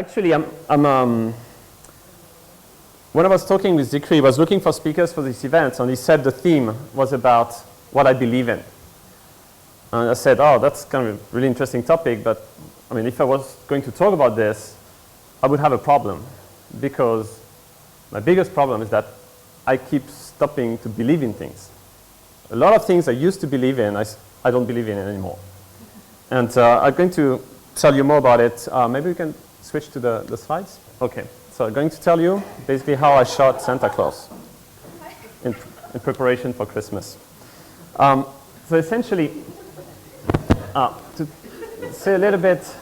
Actually, when I was talking with Zikri, I was looking for speakers for this event, and he said the theme was about what I believe in. And I said, oh, that's kind of a really interesting topic, but I mean, if I was going to talk about this, I would have a problem, because my biggest problem is that I keep stopping to believe in things. A lot of things I used to believe in, I don't believe in anymore. And I'm going to tell you more about it. Maybe we can switch to the slides? Okay, so I'm going to tell you basically how I shot Santa Claus in preparation for Christmas. So essentially, to say a little bit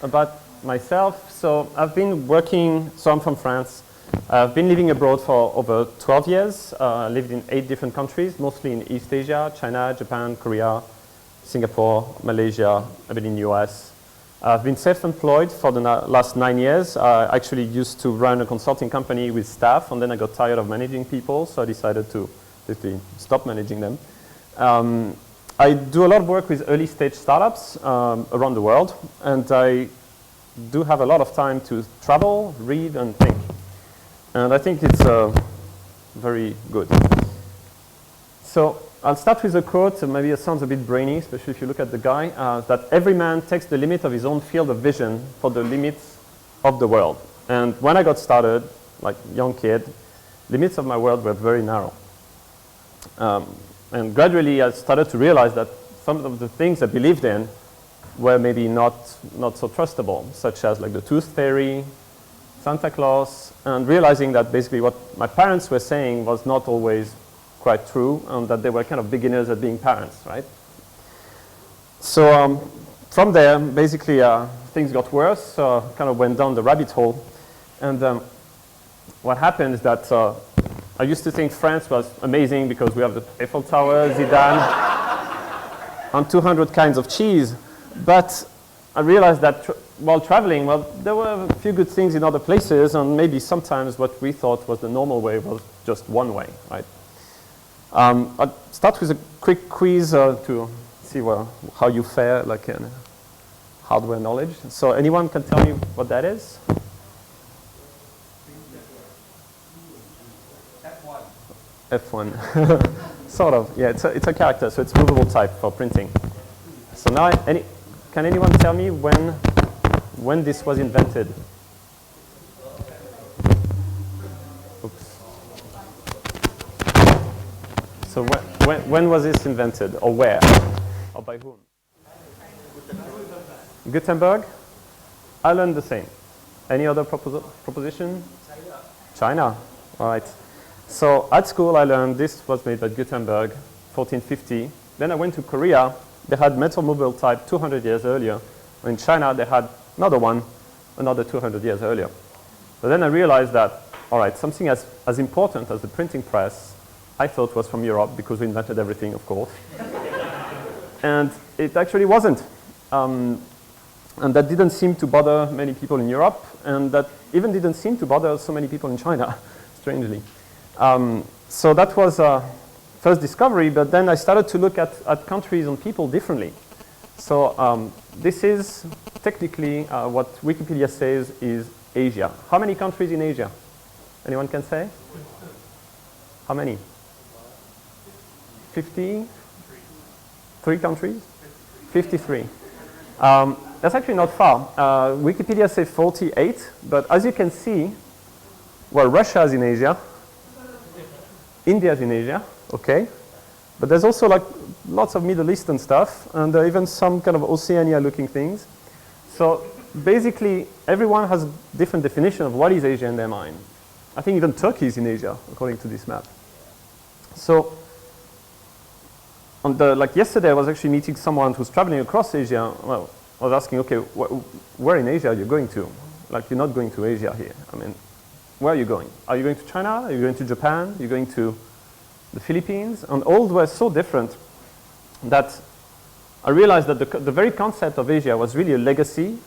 about myself, so I've been working, so I'm from France. I've been living abroad for over 12 years. I lived in 8 different countries, mostly in East Asia, China, Japan, Korea, Singapore, Malaysia. I've been in the US. I've been self-employed for the last 9 years. I actually used to run a consulting company with staff, and then I got tired of managing people, so I decided to basically stop managing them. I do a lot of work with early stage startups around the world, and I do have a lot of time to travel, read, and think. And I think it's very good. So I'll start with a quote, and maybe it sounds a bit brainy, especially if you look at the guy, that every man takes the limit of his own field of vision for the limits of the world. And when I got started, like young kid, limits of my world were very narrow. And gradually I started to realize that some of the things I believed in were maybe not so trustable, such as like the tooth fairy, Santa Claus, and realizing that basically what my parents were saying was not always quite true, and that they were kind of beginners at being parents, right? So from there, basically things got worse, so I kind of went down the rabbit hole. And what happened is that I used to think France was amazing because we have the Eiffel Tower, Zidane, and 200 kinds of cheese. But I realized that while traveling, well, there were a few good things in other places, and maybe sometimes what we thought was the normal way was just one way, right? I'll start with a quick quiz to see how you fare like in hardware knowledge. So anyone can tell me what that is? F1. Sort of, yeah, it's a character, so it's movable type for printing. So now, can anyone tell me when this was invented? Oops. So when was this invented, or where, or by whom? Gutenberg? I learned the same. Any other proposition? China. All right. So at school I learned this was made by Gutenberg, 1450. Then I went to Korea. They had metal mobile type 200 years earlier. In China they had another one, another 200 years earlier. But then I realized that, all right, something as important as the printing press, I thought was from Europe because we invented everything, of course. And it actually wasn't. And that didn't seem to bother many people in Europe, and that even didn't seem to bother so many people in China, strangely. So that was first discovery, but then I started to look at countries and people differently. So this is technically what Wikipedia says is Asia. How many countries in Asia? Anyone can say? How many? 50? 3 countries? 53. That's actually not far. Wikipedia says 48, but as you can see, well, Russia is in Asia. India is in Asia, okay. But there's also like lots of Middle Eastern stuff, and even some kind of Oceania-looking things. So basically, everyone has a different definition of what is Asia in their mind. I think even Turkey is in Asia, according to this map. So, like yesterday, I was actually meeting someone who's traveling across Asia. Well, I was asking, okay, where in Asia are you going to? Like, you're not going to Asia here. I mean, where are you going? Are you going to China? Are you going to Japan? Are you going to the Philippines? And all were so different that I realized that the very concept of Asia was really a legacy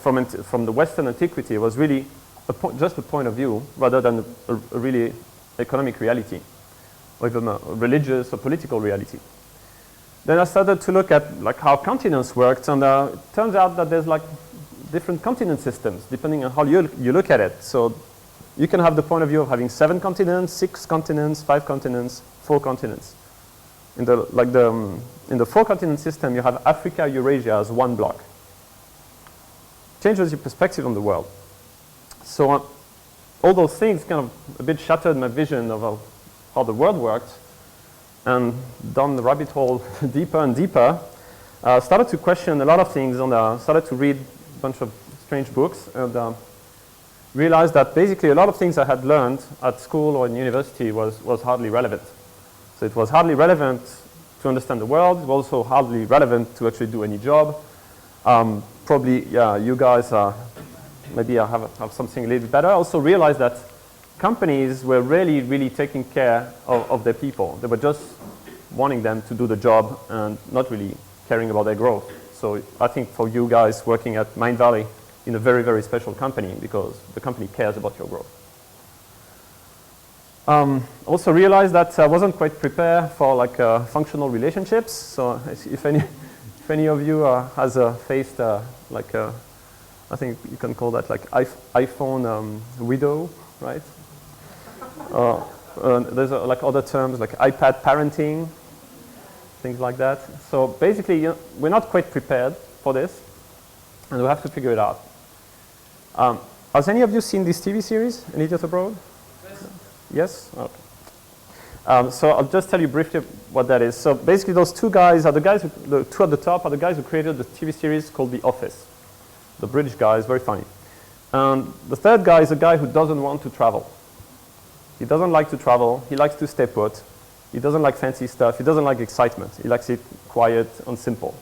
from the Western antiquity. It was really just a point of view rather than a really economic reality, or even a religious or political reality. Then I started to look at like how continents worked, and it turns out that there's like different continent systems, depending on how you look at it. So you can have the point of view of having 7 continents, 6 continents, 5 continents, 4 continents. In the 4-continent system, you have Africa, Eurasia as one block. Changes your perspective on the world. So all those things kind of a bit shattered my vision of how the world worked, and down the rabbit hole deeper and deeper, started to question a lot of things, and started to read a bunch of strange books, and realized that basically a lot of things I had learned at school or in university was hardly relevant. So it was hardly relevant to understand the world. It was also hardly relevant to actually do any job. Probably, yeah, you guys maybe I have something a little bit better. I also realized that companies were really, really taking care of their people. They were just wanting them to do the job and not really caring about their growth. So I think for you guys working at Mind Valley in a very, very special company, because the company cares about your growth. Also realized that I wasn't quite prepared for like functional relationships. So if any of you has faced like I think you can call that like iPhone widow, right? There's like other terms like iPad parenting, things like that. So basically, we're not quite prepared for this, and we have to figure it out. Has any of you seen this TV series, An Idiot Abroad? Yes? Okay. So I'll just tell you briefly what that is. So basically those two guys are the two at the top are the guys who created the TV series called The Office. The British guy is very funny. And the third guy is a guy who doesn't want to travel. He doesn't like to travel. He likes to stay put. He doesn't like fancy stuff. He doesn't like excitement. He likes it quiet and simple.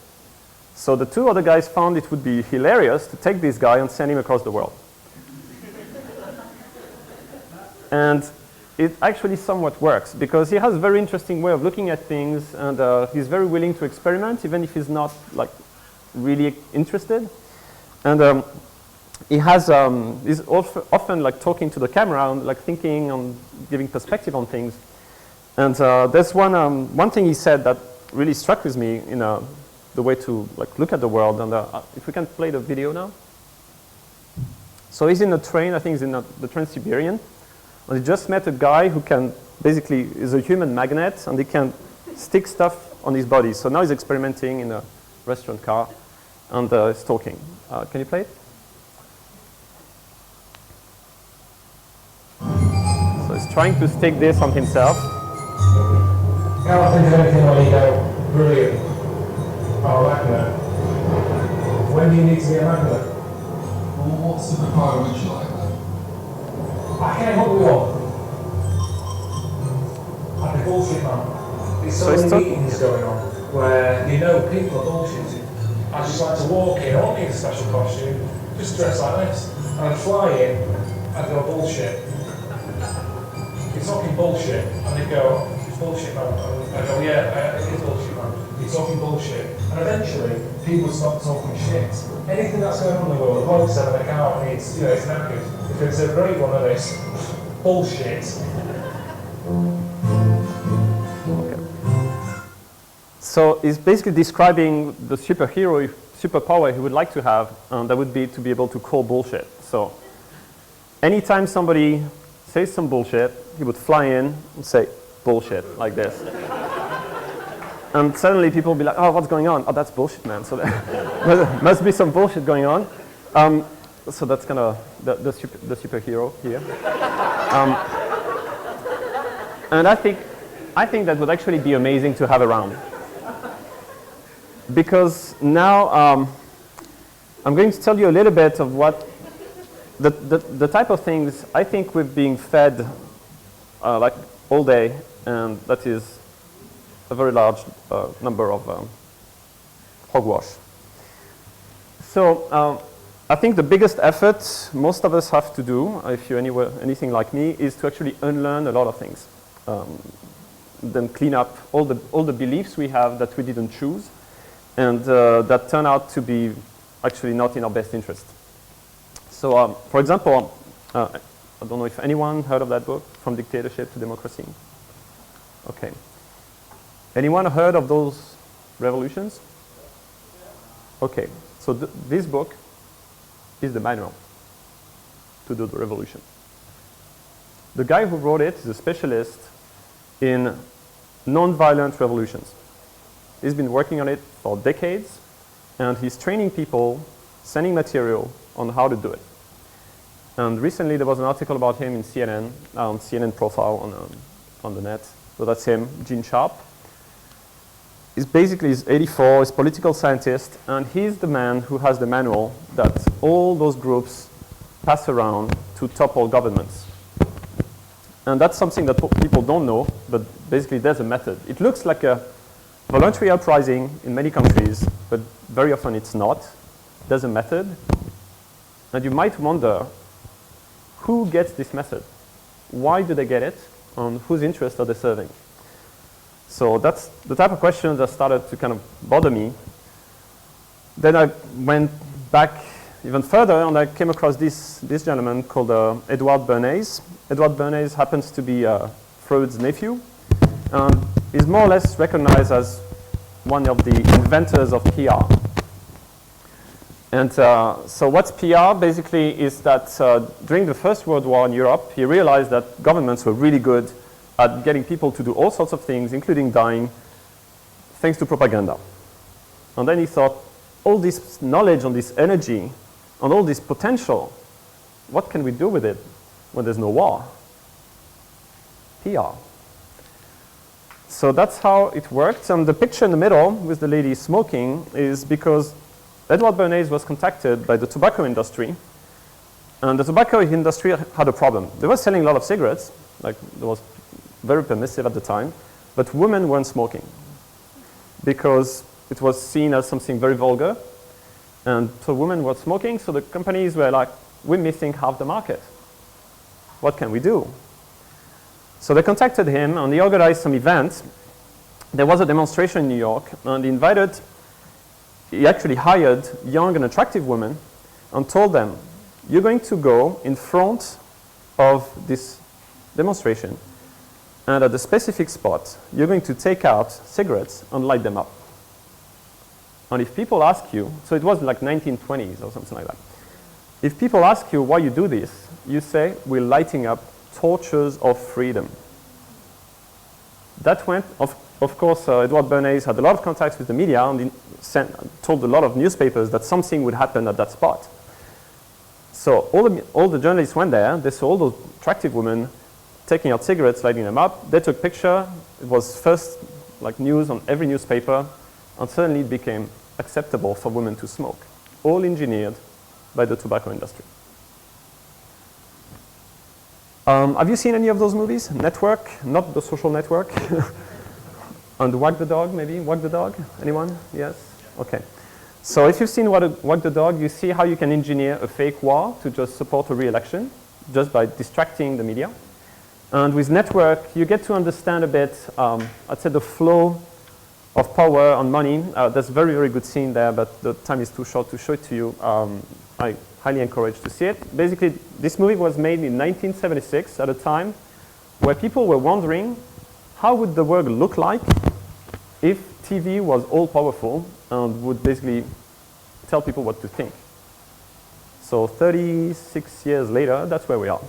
So the two other guys found it would be hilarious to take this guy and send him across the world. And it actually somewhat works, because he has a very interesting way of looking at things, and he's very willing to experiment, even if he's not like really interested. And he has he's often like talking to the camera and like thinking and giving perspective on things. And there's one thing he said that really struck with me in the way to like look at the world. And if we can play the video now. So he's in a train. I think he's in the Trans-Siberian. And he just met a guy who can basically is a human magnet, and he can stick stuff on his body. So now he's experimenting in a restaurant car, and he's talking. Can you play it? So he's trying to stick this on himself. I don't think of anything when you go, brilliant, oh, magnet. When do you need to be a magnet? Well, what superpower would you like then? I came up with one. Like a bullshit man. There's so many meetings going on where you know people are bullshitting. I just like to walk in, I don't need a special costume, just dress like this. And I'd fly in, I'd go bullshit. You're talking bullshit. And they'd go, it's bullshit man. And I go, yeah, it is bullshit man. You're talking bullshit. And eventually, people stop talking shit. Anything that's going on in the world, the bloke's having a car and it's, it's knackered. If it's a great one of this, bullshit. Okay. So he's basically describing the superpower he would like to have, and that would be to be able to call bullshit. So anytime somebody says some bullshit, he would fly in and say bullshit like this. And suddenly people will be like, oh, what's going on? Oh, that's bullshit, man. So there must be some bullshit going on. So that's kind of the superhero here. And I think that would actually be amazing to have around. Because now I'm going to tell you a little bit of what the type of things I think we're being fed like all day, and that is a very large number of hogwash. So I think the biggest effort most of us have to do, if you're anything like me, is to actually unlearn a lot of things. Then clean up all the beliefs we have that we didn't choose, and that turn out to be actually not in our best interest. So for example, I don't know if anyone heard of that book, From Dictatorship to Democracy. Okay. Anyone heard of those revolutions? Okay. So this book is the manual to do the revolution. The guy who wrote it is a specialist in non-violent revolutions. He's been working on it for decades, and he's training people, sending material on how to do it. And recently there was an article about him in CNN, CNN profile on the net. So that's him, Gene Sharp. He's 84, he's a political scientist, and he's the man who has the manual that all those groups pass around to topple governments. And that's something that people don't know, but basically there's a method. It looks like a voluntary uprising in many countries, but very often it's not. There's a method. And you might wonder, who gets this method? Why do they get it? And whose interests are they serving? So that's the type of questions that started to kind of bother me. Then I went back even further, and I came across this gentleman called Edward Bernays. Edward Bernays happens to be Freud's nephew. He's more or less recognized as one of the inventors of PR. And so what's PR basically is that during the First World War in Europe, he realized that governments were really good at getting people to do all sorts of things, including dying, thanks to propaganda. And then he thought, all this knowledge and this energy and all this potential, what can we do with it when there's no war? PR. So that's how it worked. And the picture in the middle with the lady smoking is because Edward Bernays was contacted by the tobacco industry. And the tobacco industry had a problem. They were selling a lot of cigarettes, like it was very permissive at the time, but women weren't smoking because it was seen as something very vulgar. And so women were smoking, so the companies were like, we're missing half the market. What can we do? So they contacted him, and he organized some events. There was a demonstration in New York, and he actually hired young and attractive women and told them, you're going to go in front of this demonstration, and at a specific spot, you're going to take out cigarettes and light them up. And if people ask you, so it was like 1920s or something like that. If people ask you why you do this, you say, we're lighting up torches of freedom. That went, of course, Edward Bernays had a lot of contacts with the media, and he told a lot of newspapers that something would happen at that spot. So all the journalists went there, they saw all those attractive women taking out cigarettes, lighting them up. They took a picture. It was first like news on every newspaper, and suddenly it became acceptable for women to smoke, all engineered by the tobacco industry. Have you seen any of those movies? Network, not The Social Network. And Wag the Dog, maybe? Wag the Dog? Anyone? Yes? Okay. So if you've seen Wag the Dog, you see how you can engineer a fake war to just support a re-election, just by distracting the media. And with Network, you get to understand a bit, I'd say, the flow of power and money. There's a very, very good scene there, but the time is too short to show it to you. I highly encourage to see it. Basically, this movie was made in 1976 at a time where people were wondering how would the world look like if TV was all-powerful and would basically tell people what to think. So 36 years later, that's where we are.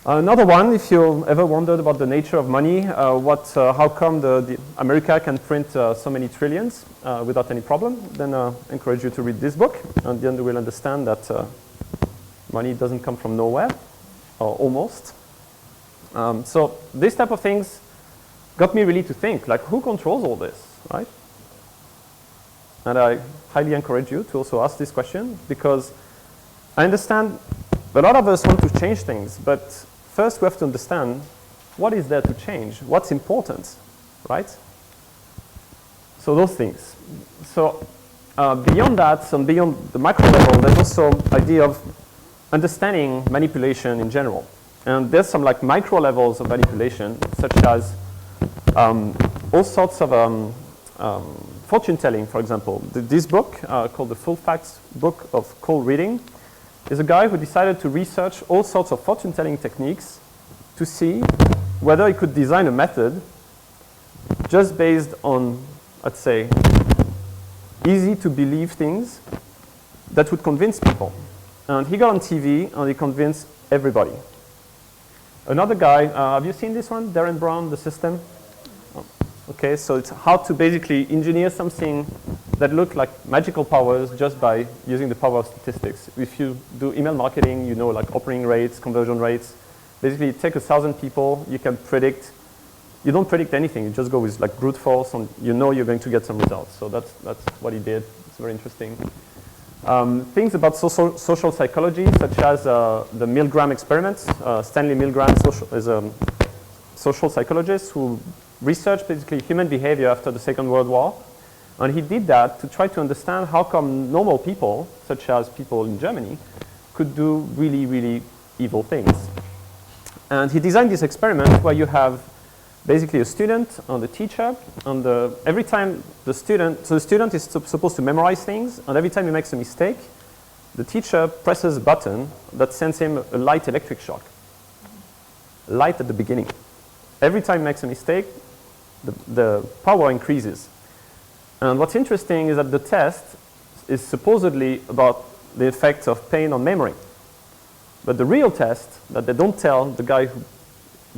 Another one, if you ever wondered about the nature of money, how come the America can print so many trillions without any problem, then I encourage you to read this book, and then you will understand that money doesn't come from nowhere, or almost. So this type of things got me really to think, like, who controls all this, right? And I highly encourage you to also ask this question, because I understand a lot of us want to change things, but first we have to understand what is there to change, what's important, right? So those things. So beyond that, and beyond the macro level, there's also idea of understanding manipulation in general. And there's some like micro levels of manipulation, such as all sorts of fortune telling, for example. This book, called the Full Facts Book of Cold Reading, is a guy who decided to research all sorts of fortune telling techniques to see whether he could design a method just based on, let's say, easy to believe things that would convince people. And he got on TV and he convinced everybody. Another guy, have you seen this one? Darren Brown, The System? Oh, okay, so it's how to basically engineer something that looked like magical powers just by using the power of statistics. If you do email marketing, you know, like opening rates, conversion rates. Basically, you take 1,000 people, you can predict. You don't predict anything, you just go with like brute force and you know you're going to get some results. So that's what he did. It's very interesting. Things about social psychology, such as the Milgram Experiment. Stanley Milgram is a social psychologist who researched basically human behavior after the Second World War. And he did that to try to understand how come normal people, such as people in Germany, could do really, really evil things. And he designed this experiment where you have basically a student and a teacher, and every time the student is supposed to memorize things, and every time he makes a mistake, the teacher presses a button that sends him a light electric shock. Light at the beginning. Every time he makes a mistake, the power increases. And what's interesting is that the test is supposedly about the effect of pain on memory. But the real test that they don't tell the guy who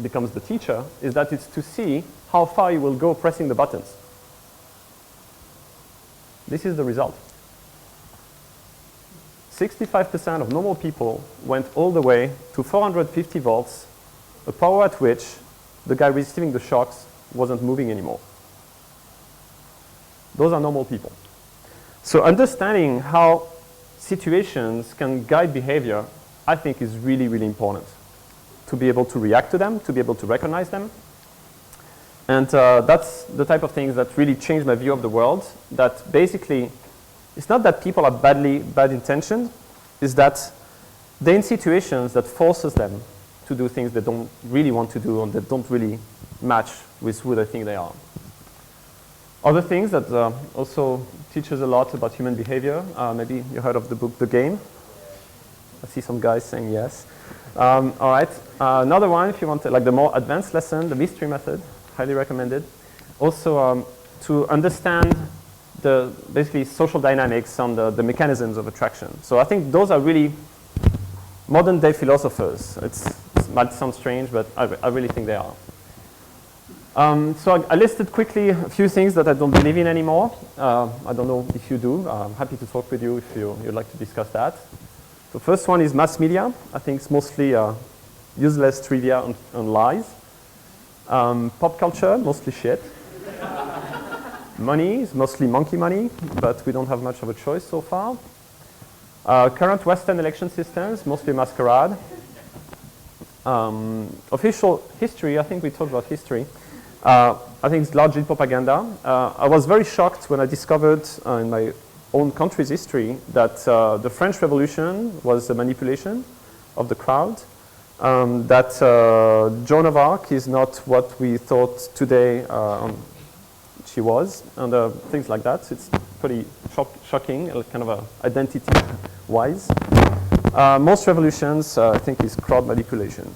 becomes the teacher is that it's to see how far you will go pressing the buttons. This is the result. 65% of normal people went all the way to 450 volts, a power at which the guy receiving the shocks wasn't moving anymore. Those are normal people. So understanding how situations can guide behavior, I think, is really, really important. To be able to react to them, to be able to recognize them. And that's the type of things that really changed my view of the world. That basically, it's not that people are bad intentioned, it's that they're in situations that forces them to do things they don't really want to do and that don't really match with who they think they are. Other things that also teaches a lot about human behavior, maybe you heard of the book The Game. I see some guys saying yes. All right, another one, if you want like the more advanced lesson, the mystery method, highly recommended. Also, to understand the basically social dynamics and the mechanisms of attraction. So I think those are really modern day philosophers. It might sound strange, but I really think they are. So I listed quickly a few things that I don't believe in anymore. I don't know if you do. I'm happy to talk with you if you'd like to discuss that. The first one is mass media. I think it's mostly useless trivia and lies. Pop culture, mostly shit. Money is mostly monkey money, but we don't have much of a choice so far. Current Western election systems, mostly masquerade. Official history, I think we talked about history. I think it's largely propaganda. I was very shocked when I discovered in my own country's history that the French Revolution was a manipulation of the crowd, that Joan of Arc is not what we thought today she was, and things like that. It's pretty shocking, kind of identity-wise. Most revolutions, I think, is crowd manipulation.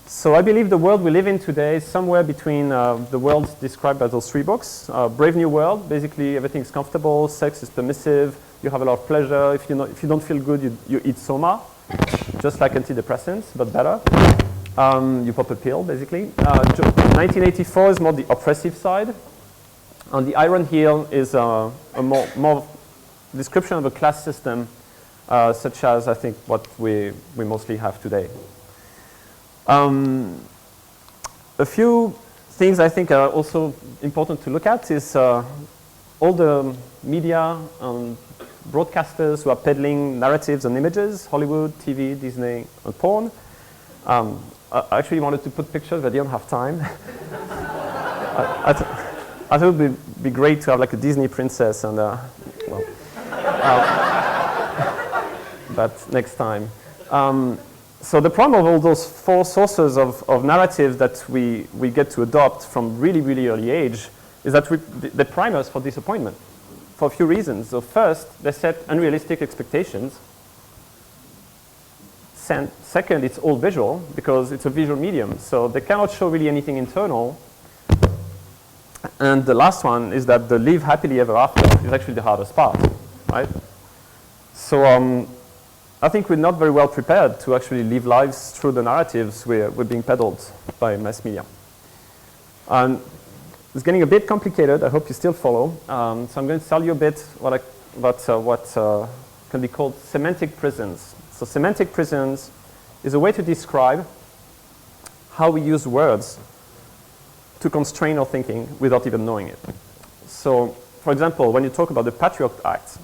So I believe the world we live in today is somewhere between the world described by those three books. Brave New World, basically everything is comfortable, sex is permissive, you have a lot of pleasure. If you don't feel good, you eat soma, just like antidepressants, but better. You pop a pill, basically. 1984 is more the oppressive side. And the Iron Heel is a more description of a class system, such as, I think, what we mostly have today. A few things I think are also important to look at is all the media and broadcasters who are peddling narratives and images, Hollywood, TV, Disney, and porn. I actually wanted to put pictures, but I didn't have time. I thought it would be great to have like a Disney princess, and but next time. So the problem of all those four sources of narrative that we get to adopt from really, really early age is that they prime us for disappointment for a few reasons. So first, they set unrealistic expectations. Second, it's all visual because it's a visual medium. So they cannot show really anything internal. And the last one is that the live happily ever after is actually the hardest part, right? So I think we're not very well prepared to actually live lives through the narratives we're being peddled by mass media. And it's getting a bit complicated. I hope you still follow. So I'm going to tell you a bit about what can be called semantic prisons. So semantic prisons is a way to describe how we use words to constrain our thinking without even knowing it. So, for example, when you talk about the Patriot Act,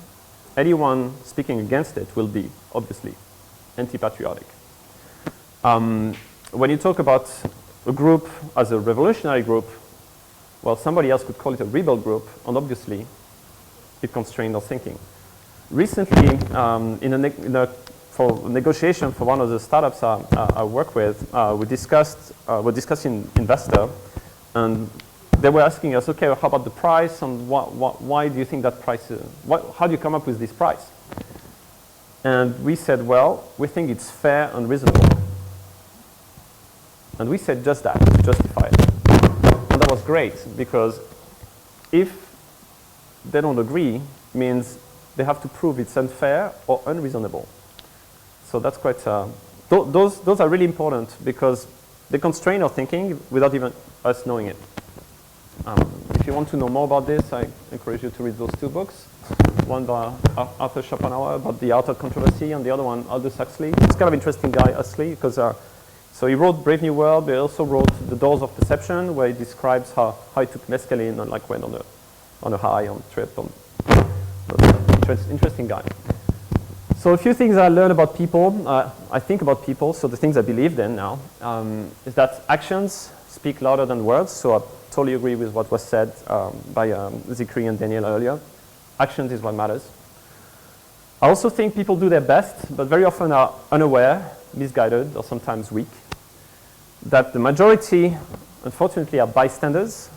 anyone speaking against it will be, obviously, anti-patriotic. When you talk about a group as a revolutionary group, well, somebody else could call it a rebel group, and obviously, it constrained our thinking. Recently, for negotiation for one of the startups I work with, we're discussing investor, and they were asking us, okay, how about the price, and why do you think that price is, how do you come up with this price? And we said, well, we think it's fair and reasonable. And we said just that, to justify it. And that was great, because if they don't agree, means they have to prove it's unfair or unreasonable. So that's quite, those are really important, because they constrain our thinking without even us knowing it. If you want to know more about this, I encourage you to read those two books. One by Arthur Schopenhauer about the art of controversy, and the other one, Aldous Huxley. It's kind of interesting guy, Huxley, because so he wrote Brave New World, but he also wrote The Doors of Perception, where he describes how he took mescaline and like went on a high, on a trip. Interesting guy. So a few things I learned about people, I think about people, so the things I believe in now, is that actions speak louder than words. So I totally agree with what was said by Zikri and Daniel earlier. Actions is what matters. I also think people do their best, but very often are unaware, misguided, or sometimes weak. That the majority, unfortunately, are bystanders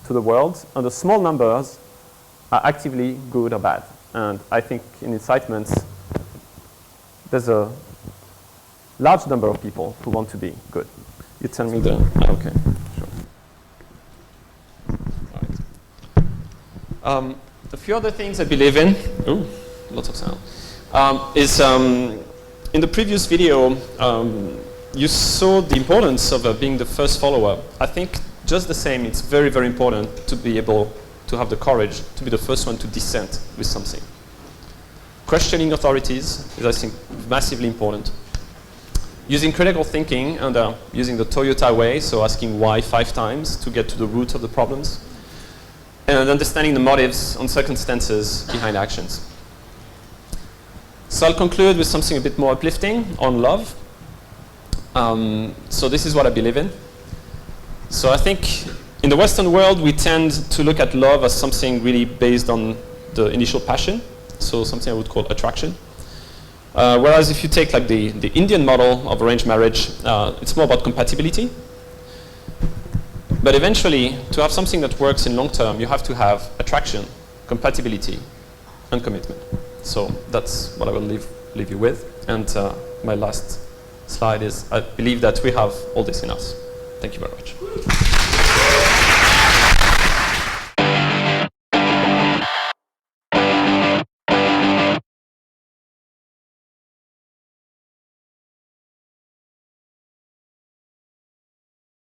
to the world, and the small numbers are actively good or bad. And I think in Incitement, there's a large number of people who want to be good. You tell me okay, sure. All right. A few other things I believe in, lots of sound, is in the previous video, you saw the importance of being the first follower. I think just the same, it's very, very important to be able to have the courage to be the first one to dissent with something. Questioning authorities is, I think, massively important. Using critical thinking and using the Toyota way, so asking why 5 times to get to the root of the problems, and understanding the motives and circumstances behind actions. So I'll conclude with something a bit more uplifting on love. So this is what I believe in. So I think in the Western world, we tend to look at love as something really based on the initial passion, so something I would call attraction. Whereas if you take like the Indian model of arranged marriage, it's more about compatibility. But eventually, to have something that works in long term, you have to have attraction, compatibility, and commitment. So that's what I will leave you with. And my last slide is, I believe that we have all this in us. Thank you very much.